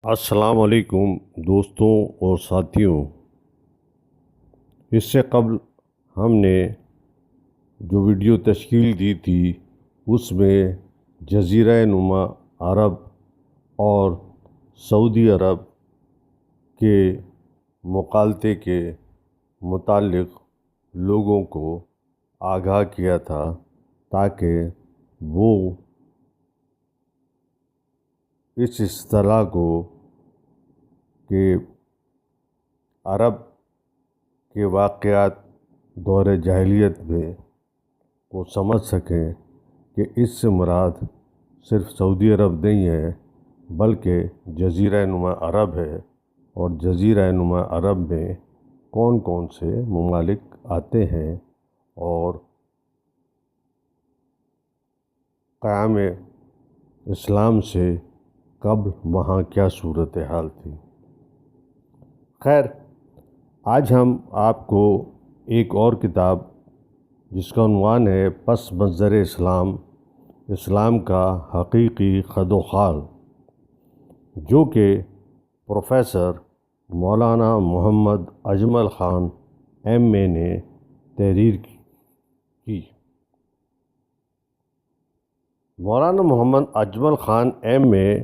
السلام علیکم دوستوں اور ساتھیوں۔ اس سے قبل ہم نے جو ویڈیو تشکیل دی تھی اس میں جزیرہ نما عرب اور سعودی عرب کے مغالطے کے متعلق لوگوں کو آگاہ کیا تھا تاکہ وہ اس اصطلاح کو کہ عرب کے واقعات دور جاہلیت میں کو سمجھ سکیں کہ اس سے مراد صرف سعودی عرب نہیں ہے بلکہ جزیرہ نما عرب ہے، اور جزیرہ نما عرب میں کون کون سے ممالک آتے ہیں اور قیام اسلام سے قبل وہاں کیا صورتحال تھی۔ خیر، آج ہم آپ کو ایک اور کتاب جس کا عنوان ہے پس منظر اسلام، اسلام کا حقیقی خد و خال، جو کہ پروفیسر مولانا محمد اجمل خان ایم اے نے تحریر کی۔ مولانا محمد اجمل خان ایم اے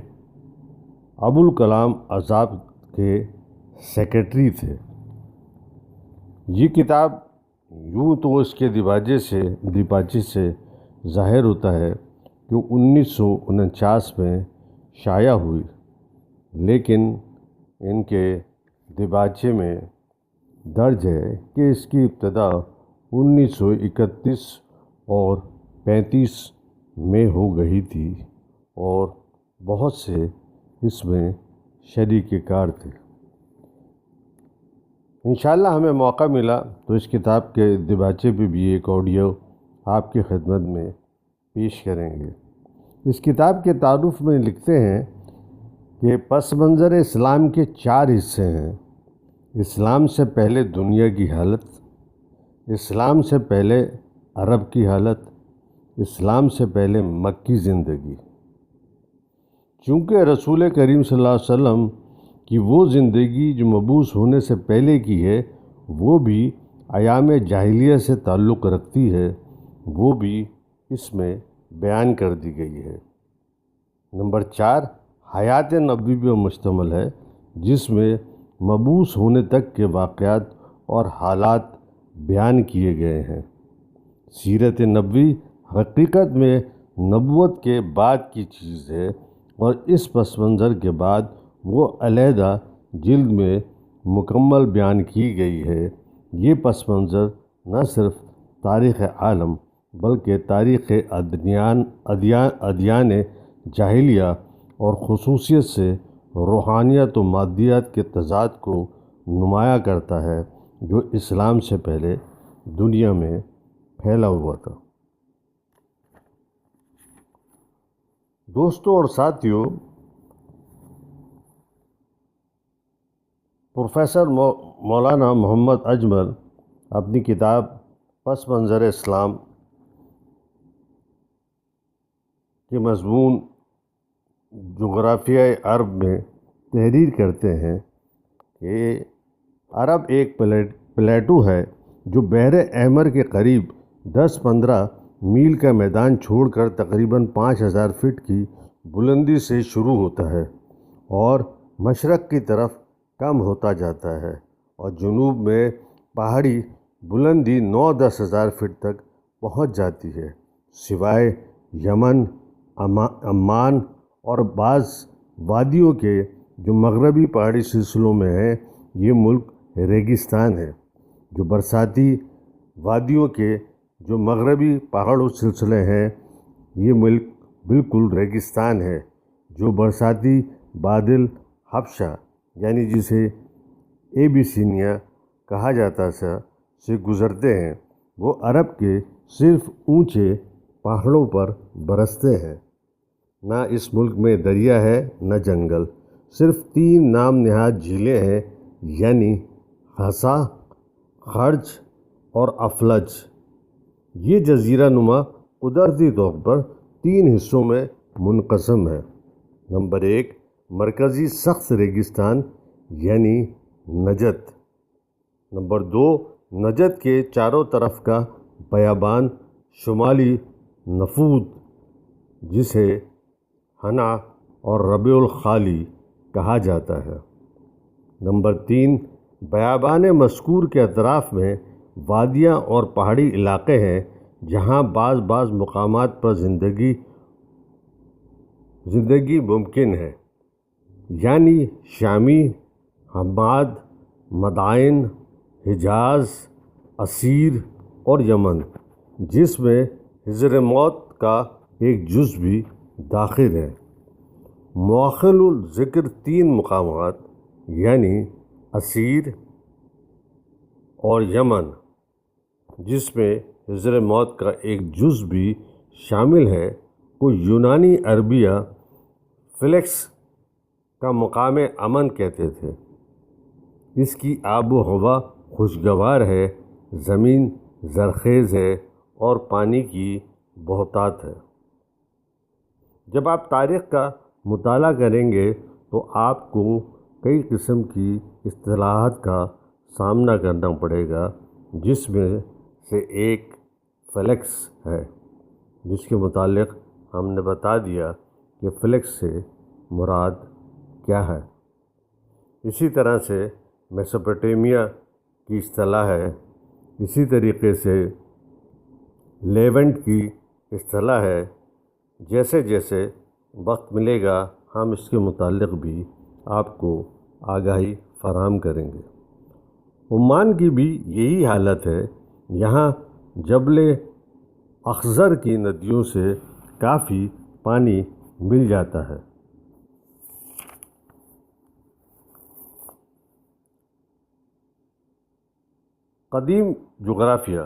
ابوالکلام آزاد کے سیکرٹری تھے۔ یہ کتاب یوں تو اس کے دیباچے سے ظاہر ہوتا ہے کہ 1949 میں شائع ہوئی، لیکن ان کے دیباچے میں درج ہے کہ اس کی ابتدا 1931 اور 35 میں ہو گئی تھی اور بہت سے اس میں شریک کار تھے۔ انشاءاللہ ہمیں موقع ملا تو اس کتاب کے دیباچے پہ بھی ایک آڈیو آپ کی خدمت میں پیش کریں گے۔ اس کتاب کے تعارف میں لکھتے ہیں کہ پس منظر اسلام کے 4 حصے ہیں: اسلام سے پہلے دنیا کی حالت، اسلام سے پہلے عرب کی حالت، اسلام سے پہلے مکی زندگی۔ چونکہ رسول کریم صلی اللہ علیہ وسلم کی وہ زندگی جو مبعوث ہونے سے پہلے کی ہے وہ بھی ایام جاہلیہ سے تعلق رکھتی ہے، وہ بھی اس میں بیان کر دی گئی ہے۔ نمبر 4 حیات نبوی پر مشتمل ہے، جس میں مبعوث ہونے تک کے واقعات اور حالات بیان کیے گئے ہیں۔ سیرت نبوی حقیقت میں نبوت کے بعد کی چیز ہے، اور اس پس منظر کے بعد وہ علیحدہ جلد میں مکمل بیان کی گئی ہے۔ یہ پس منظر نہ صرف تاریخ عالم بلکہ تاریخ ادیان جاہلیہ اور خصوصیت سے روحانیت و مادیات کے تضاد کو نمایاں کرتا ہے جو اسلام سے پہلے دنیا میں پھیلا ہوا تھا۔ دوستوں اور ساتھیوں، پروفیسر مولانا محمد اجمل اپنی کتاب پس منظر اسلام کے مضمون جغرافیہ عرب میں تحریر کرتے ہیں کہ عرب ایک پلیٹو ہے جو بحر احمر کے قریب 10-15 میل کا میدان چھوڑ کر تقریباً 5000 فٹ کی بلندی سے شروع ہوتا ہے اور مشرق کی طرف کم ہوتا جاتا ہے، اور جنوب میں پہاڑی بلندی 9-10 ہزار فٹ تک پہنچ جاتی ہے۔ سوائے یمن، عمان اور بعض وادیوں کے جو مغربی پہاڑی سلسلوں میں ہیں، یہ ملک ریگستان ہے۔ جو برساتی وادیوں کے جو مغربی پہاڑوں سلسلے ہیں، یہ ملک بالکل ریگستان ہے۔ جو برساتی بادل حبشہ یعنی جسے ایبیسینیا کہا جاتا سے گزرتے ہیں، وہ عرب کے صرف اونچے پہاڑوں پر برستے ہیں۔ نہ اس ملک میں دریا ہے نہ جنگل، صرف 3 نام نہاد جھیلیں ہیں، یعنی حسا، خرج اور افلج۔ یہ جزیرہ نما قدرتی طور پر 3 حصوں میں منقسم ہے۔ نمبر 1 مرکزی سخت ریگستان یعنی نجد۔ نمبر 2، نجد کے چاروں طرف کا بیابان شمالی نفود جسے ہنا اور ربیع الخالی کہا جاتا ہے۔ نمبر 3، بیابان مذکور کے اطراف میں وادیاں اور پہاڑی علاقے ہیں جہاں بعض مقامات پر زندگی ممکن ہے، یعنی شامی، حماد، مدائن، حجاز، عسیر اور یمن، جس میں حجر موت کا ایک جز بھی داخل ہے۔ مؤخر الذکر 3 مقامات یعنی عسیر اور یمن، جس میں حجر موت کا ایک جز بھی شامل ہے، کو یونانی عربیہ فلیکس کا مقام امن کہتے تھے۔ اس کی آب و ہوا خوشگوار ہے، زمین زرخیز ہے اور پانی کی بہتات ہے۔ جب آپ تاریخ کا مطالعہ کریں گے تو آپ کو کئی قسم کی اصطلاحات کا سامنا کرنا پڑے گا، جس میں سے ایک فلیکس ہے، جس کے متعلق ہم نے بتا دیا کہ فلیکس سے مراد کیا ہے۔ اسی طرح سے میسوپوٹیمیا کی اصطلاح ہے، اسی طریقے سے لیونٹ کی اصطلاح ہے۔ جیسے جیسے وقت ملے گا ہم اس کے متعلق بھی آپ کو آگاہی فراہم کریں گے۔ عمان کی بھی یہی حالت ہے، یہاں جبل اخضر کی ندیوں سے کافی پانی مل جاتا ہے۔ قدیم جغرافیہ۔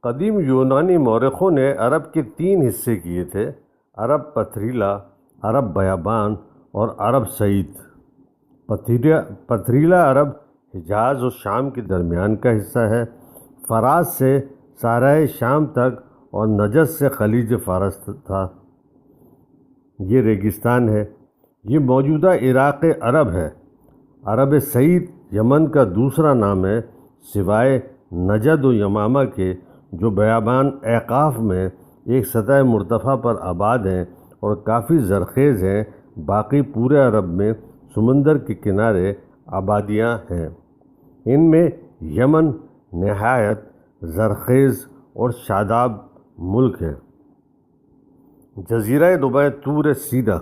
قدیم یونانی مورخوں نے عرب کے 3 حصے کیے تھے: عرب پتھریلا، عرب بیابان اور عرب سعید۔ پتھریلا عرب حجاز اور شام کے درمیان کا حصہ ہے، فراز سے صحرائے شام تک اور نجد سے خلیج فارس تھا۔ یہ ریگستان ہے۔ یہ موجودہ عراق عرب ہے۔ عرب سعید یمن کا دوسرا نام ہے، سوائے نجد و یمامہ کے، جو بیابان اعقاف میں ایک سطح مرتفع پر آباد ہیں اور کافی زرخیز ہیں۔ باقی پورے عرب میں سمندر کے کنارے آبادیاں ہیں۔ ان میں یمن نہایت زرخیز اور شاداب ملک ہے۔ جزیرہ نما طور سینا۔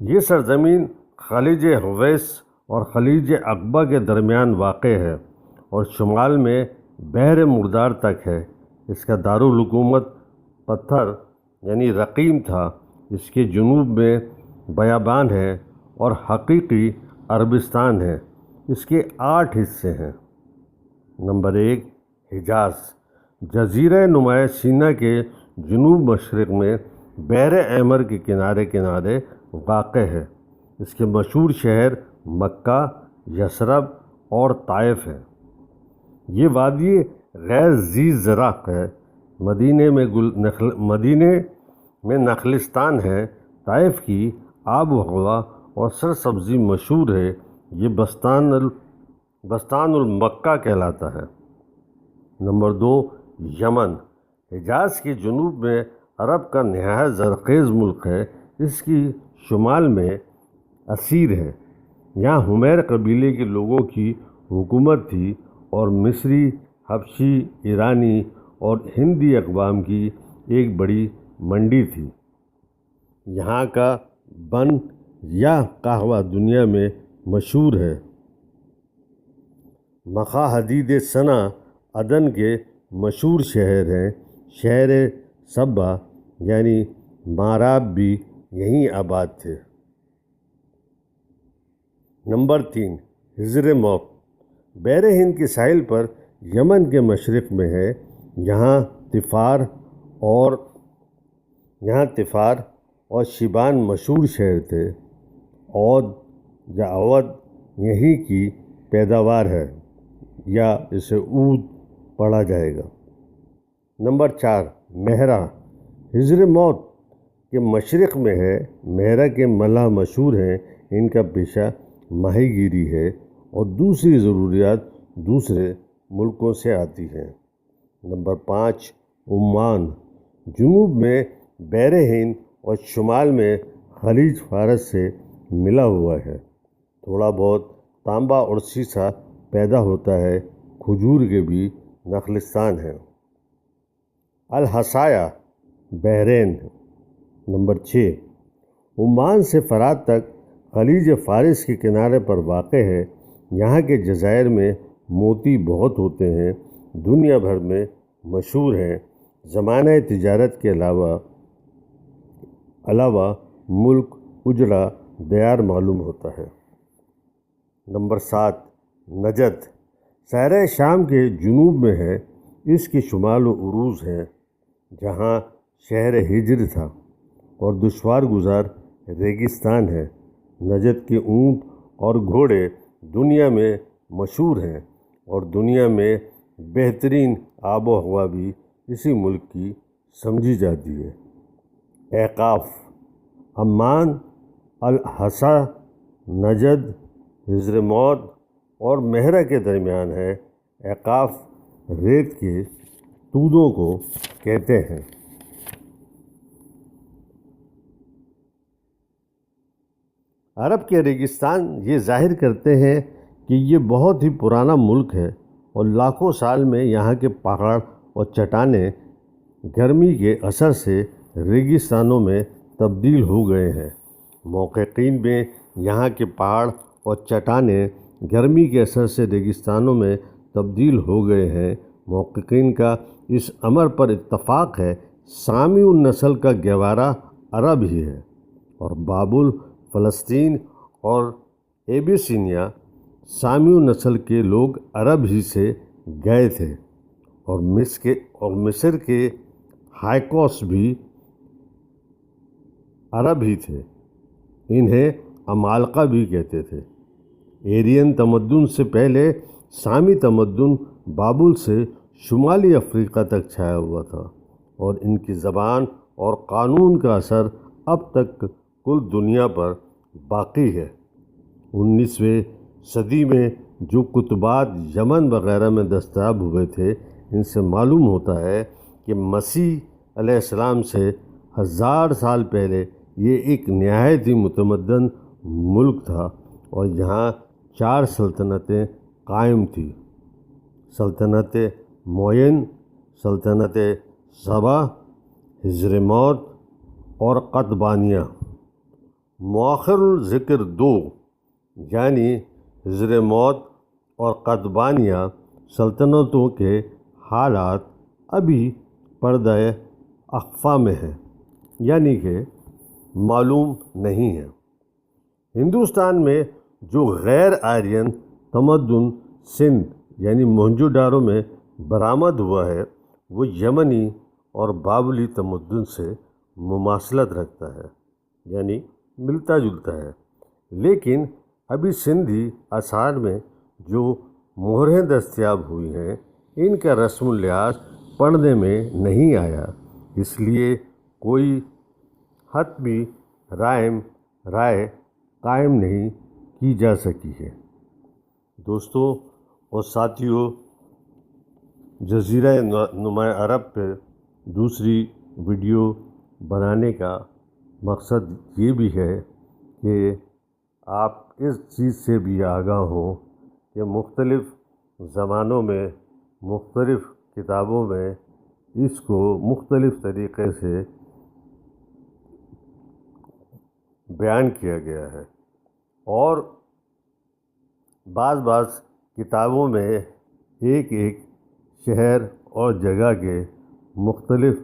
یہ سرزمین خلیج حویس اور خلیج عقبہ کے درمیان واقع ہے اور شمال میں بحر مردار تک ہے۔ اس کا دارالحکومت پتھر یعنی رقیم تھا۔ اس کے جنوب میں بیابان ہے اور حقیقی عربستان ہے۔ اس کے 8 حصے ہیں۔ نمبر 1، حجاز۔ جزیرہ نما سینا کے جنوب مشرق میں بحر احمر کے کنارے واقع ہے۔ اس کے مشہور شہر مکہ، یثرب اور طائف ہیں۔ یہ وادی غیر ذی زرع ہے۔ مدینے میں نخلستان ہے۔ طائف کی آب و ہوا اور سرسبزی مشہور ہے۔ یہ بستان المکہ کہلاتا ہے۔ نمبر 2، یمن۔ حجاز کے جنوب میں عرب کا نہایت زرخیز ملک ہے۔ اس کی شمال میں عسیر ہے۔ یہاں حمیر قبیلے کے لوگوں کی حکومت تھی اور مصری، حبشی، ایرانی اور ہندی اقوام کی ایک بڑی منڈی تھی۔ یہاں کا بن یا قہوہ دنیا میں مشہور ہے۔ مخا حدید صنع عدن کے مشہور شہر ہیں۔ شہر صبا یعنی ماراب بھی یہیں آباد تھے۔ نمبر 3، حجر موت۔ بحر ہند کے ساحل پر یمن کے مشرق میں ہے۔ یہاں تفار اور شیبان مشہور شہر تھے۔ عود یا اود یہیں کی پیداوار ہے، یا اسے عود پڑھا جائے گا۔ نمبر 4، مہرہ۔ حجر موت کے مشرق میں ہے۔ مہرہ کے ملح مشہور ہیں۔ ان کا پیشہ ماہی گیری ہے اور دوسری ضروریات دوسرے ملکوں سے آتی ہیں۔ نمبر 5، عمان جنوب میں بحر ہند اور شمال میں خلیج فارس سے ملا ہوا ہے۔ تھوڑا بہت تانبا اور سیسا پیدا ہوتا ہے۔ کھجور کے بھی نخلستان ہیں۔ الحصایہ بحرین۔ نمبر 6، عمان سے فرات تک خلیج فارس کے کنارے پر واقع ہے۔ یہاں کے جزائر میں موتی بہت ہوتے ہیں، دنیا بھر میں مشہور ہیں۔ زمانہ تجارت کے علاوہ ملک اجڑا دیار معلوم ہوتا ہے۔ نمبر 7، نجد صحرائے شام کے جنوب میں ہے۔ اس کے شمال و عروج ہے جہاں شہر ہجر تھا اور دشوار گزار ریگستان ہے۔ نجد کے اونٹ اور گھوڑے دنیا میں مشہور ہیں اور دنیا میں بہترین آب و ہوا بھی اسی ملک کی سمجھی جاتی ہے۔ احقاف عمان، الحصا، نجد، حضرموت اور مہرہ کے درمیان ہے۔ احقاف ریت کے تودوں کو کہتے ہیں۔ عرب کے ریگستان یہ ظاہر کرتے ہیں کہ یہ بہت ہی پرانا ملک ہے اور لاکھوں سال میں یہاں کے پہاڑ اور چٹانیں گرمی کے اثر سے ریگستانوں میں تبدیل ہو گئے ہیں۔ محققین میں یہاں کے پہاڑ اور چٹانیں گرمی کے اثر سے ریگستانوں میں تبدیل ہو گئے ہیں۔ محققین کا اس امر پر اتفاق ہے۔ سامیو نسل کا گہوارہ عرب ہی ہے اور بابل، فلسطین اور ایبیسینیا سامیو نسل کے لوگ عرب ہی سے گئے تھے اور مصر کے ہائیکوس بھی عرب ہی تھے۔ انہیں عمالقہ بھی کہتے تھے۔ ایرین تمدن سے پہلے سامی تمدن بابل سے شمالی افریقہ تک چھایا ہوا تھا اور ان کی زبان اور قانون کا اثر اب تک کل دنیا پر باقی ہے۔ 19ویں صدی میں جو کتبات یمن وغیرہ میں دستیاب ہوئے تھے ان سے معلوم ہوتا ہے کہ مسیح علیہ السلام سے 1000 سال پہلے یہ ایک نہایت ہی متمدن ملک تھا اور یہاں 4 سلطنتیں قائم تھیں: سلطنت معین، سلطنت سبا، حضرموت اور قطبانیہ۔ مؤخر الذکر 2 یعنی حضرموت اور قطبانیہ سلطنتوں کے حالات ابھی پردہ اخفیٰ میں ہیں، یعنی کہ معلوم نہیں ہیں۔ ہندوستان میں جو غیر آرین تمدن سندھ یعنی موہنجو ڈارو میں برآمد ہوا ہے وہ یمنی اور بابلی تمدن سے مماثلت رکھتا ہے، یعنی ملتا جلتا ہے، لیکن ابھی سندھی آثار میں جو مہریں دستیاب ہوئی ہیں ان کا رسم اللحاظ پڑھنے میں نہیں آیا، اس لیے کوئی حتمی رائے قائم نہیں کی جا سکی ہے۔ دوستوں اور ساتھیوں، جزیرہ نماں عرب پہ دوسری ویڈیو بنانے کا مقصد یہ بھی ہے کہ آپ اس چیز سے بھی آگاہ ہوں کہ مختلف زمانوں میں مختلف کتابوں میں اس کو مختلف طریقے سے بیان کیا گیا ہے اور بعض کتابوں میں ایک شہر اور جگہ کے مختلف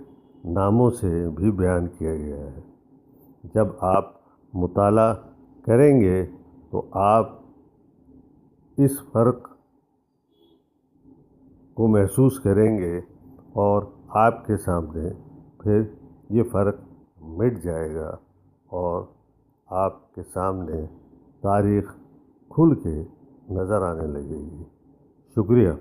ناموں سے بھی بیان کیا گیا ہے۔ جب آپ مطالعہ کریں گے تو آپ اس فرق کو محسوس کریں گے اور آپ کے سامنے پھر یہ فرق مٹ جائے گا اور آپ کے سامنے تاریخ کھل کے نظر آنے لگے گی۔ شکریہ۔